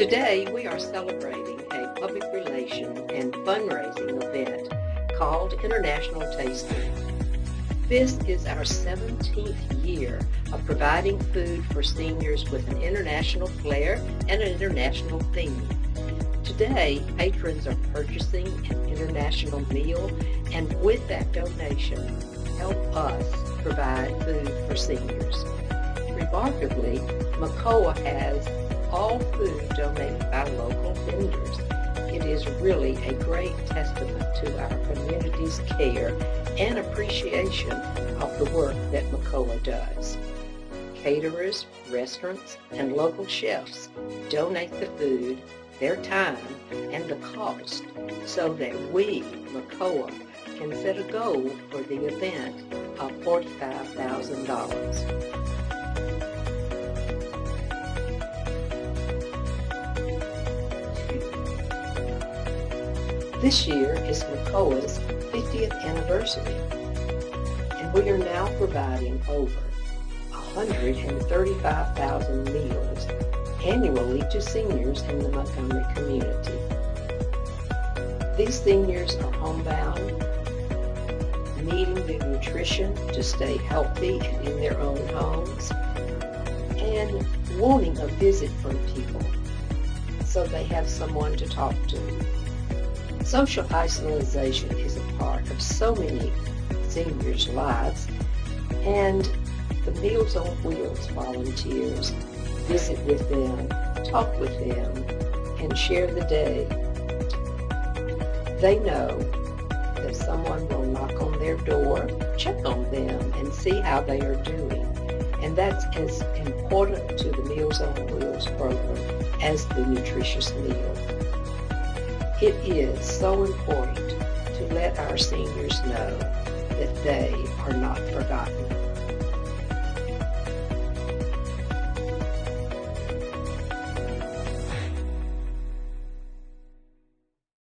Today, we are celebrating a public relation and fundraising event called International Tasting. This is our 17th year of providing food for seniors with an international flair and an international theme. Today, patrons are purchasing an international meal, and with that donation, help us provide food for seniors. Remarkably, MACOA has all food donated by local vendors. It is really a great testament to our community's care and appreciation of the work that MACOA does. Caterers, restaurants, and local chefs donate the food, their time, and the cost so that we, MACOA, can set a goal for the event of $45,000. This year is MACOA's 50th anniversary, and we are now providing over 135,000 meals annually to seniors in the Montgomery community. These seniors are homebound, needing the nutrition to stay healthy and in their own homes, and wanting a visit from people so they have someone to talk to. Social isolation is a part of so many seniors' lives, and the Meals on Wheels volunteers visit with them, talk with them, and share the day. They know that someone will knock on their door, check on them, and see how they are doing. And that's as important to the Meals on Wheels program as the nutritious meal. It is so important to let our seniors know that they are not forgotten.